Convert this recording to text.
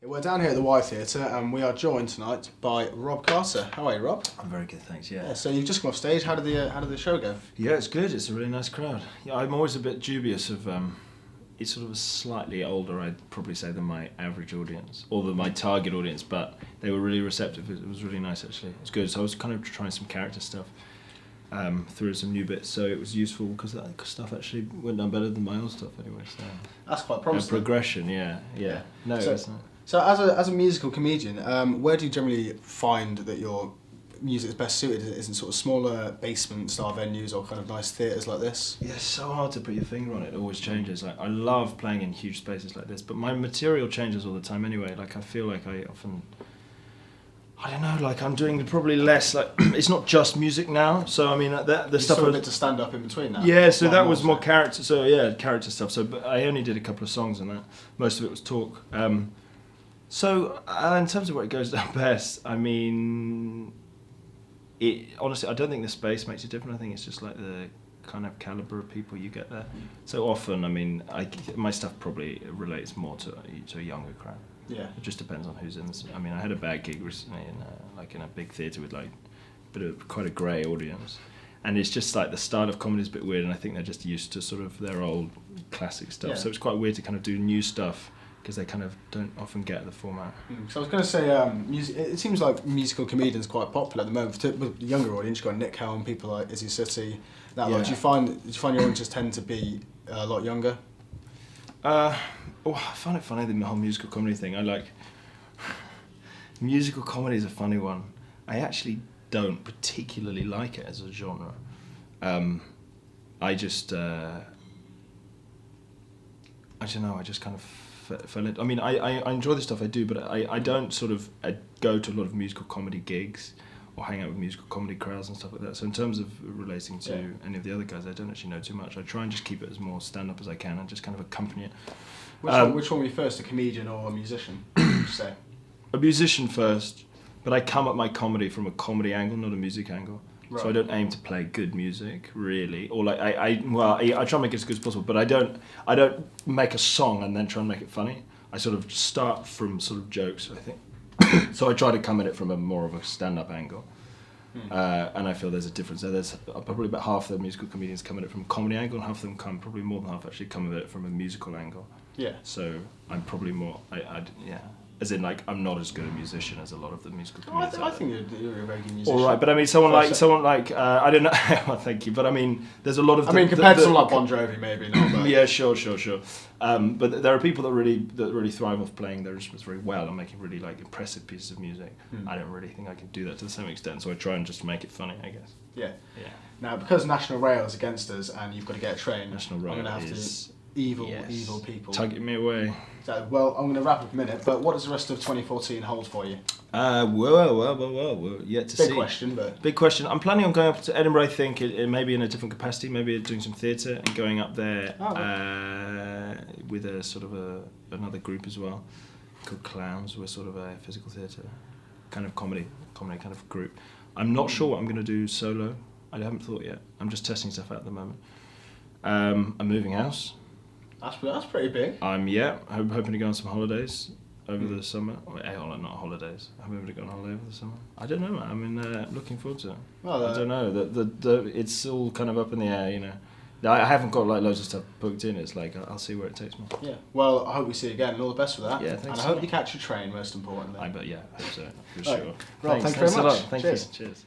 We're down here at the Y Theatre and we are joined tonight by Rob Carter. How are you, Rob? I'm very good, thanks. Yeah. So you've just come off stage. How did the show go? Yeah, it's good. It's a really nice crowd. Yeah, I'm always a bit dubious of. It's sort of a slightly older, I'd probably say, than my average audience, or than my target audience. But they were really receptive. It was really nice, actually. It was good. So I was kind of trying some character stuff through some new bits. So it was useful because that stuff actually went down better than my old stuff anyway. So that's quite promising. Progression, yeah. No, so, it's not. So as a musical comedian, where do you generally find that your music is best suited? Is it sort of smaller basement style venues or kind of nice theatres like this? Yeah, it's so hard to put your finger on it. It always changes. Like I love playing in huge spaces like this, but my material changes all the time anyway. Like I feel like I often, I don't know, like I'm doing probably less. Like it's not just music now. So I mean, the stuff. You a bit to stand up in between that. Yeah, so that was more character. So yeah, character stuff. So but I only did a couple of songs and that. Most of it was talk. So in terms of where it goes down best, I mean, honestly, I don't think the space makes it different. I think it's just like the kind of caliber of people you get there. So often, I mean, my stuff probably relates more to a younger crowd. Yeah. It just depends on who's in this. I mean, I had a bad gig recently in a big theatre with like quite a grey audience. And it's just like the style of comedy is a bit weird, and I think they're just used to sort of their old classic stuff. Yeah. So it's quite weird to kind of do new stuff, because they kind of don't often get the format. So I was going to say, music. It seems like musical comedians quite popular at the moment. With the younger audience, you've got Nick Helm, people like Izzy City. That lot. Do you find your audiences tend to be a lot younger? I find it funny, the whole musical comedy thing. I like musical comedy is a funny one. I actually don't particularly like it as a genre. I just I don't know. I just kind of fell in. I mean, I enjoy the stuff I do, but I don't sort of go to a lot of musical comedy gigs or hang out with musical comedy crowds and stuff like that. So in terms of relating to any of the other guys, I don't actually know too much. I try and just keep it as more stand-up as I can and just kind of accompany it. Which one were you first, a comedian or a musician, would you say? A musician first, but I come at my comedy from a comedy angle, not a music angle. Right. So I don't aim to play good music, really, or like I try and make it as good as possible, but I don't make a song and then try and make it funny. I sort of start from sort of jokes, I think. So I try to come at it from a more of a stand-up angle, and I feel there's a difference there. There's probably about half the musical comedians come at it from a comedy angle, and half of them probably more than half actually come at it from a musical angle. Yeah. So I'm probably more, as in, like, I'm not as good a musician as a lot of the musical comedians. I think you're a very good musician. All right, but I mean, someone like I don't know. Well, thank you, but I mean, there's a lot of. Compared to someone like Bon Jovi, maybe not. But yeah, sure. But there are people that really thrive off playing their instruments very well and making really like impressive pieces of music. I don't really think I can do that to the same extent, so I try and just make it funny, I guess. Yeah. Now, because National Rail is against us, and you've got to get a train. National Rail is evil people. Tugging me away. So, well, I'm going to wrap up a minute, but what does the rest of 2014 hold for you? Well, yet to see. Big question. I'm planning on going up to Edinburgh, I think, maybe in a different capacity, maybe doing some theatre and going up there with a sort of another group as well, called Clowns. We're sort of a physical theatre, kind of comedy kind of group. I'm not sure what I'm going to do solo. I haven't thought yet. I'm just testing stuff out at the moment. I'm moving house. That's pretty big. I'm hoping to go on some holidays over the summer. Not holidays. I'm hoping to go on holiday over the summer. I don't know. I mean, looking forward to it. Well, I don't know. It's all kind of up in the air, you know. I haven't got like loads of stuff booked in. It's like I'll see where it takes me. Yeah. Well, I hope we see you again, and all the best for that. Yeah, thanks. And I hope you catch a train, most importantly. I hope so, for sure. Right. Rob, thanks very much. A lot. Thank you. Cheers.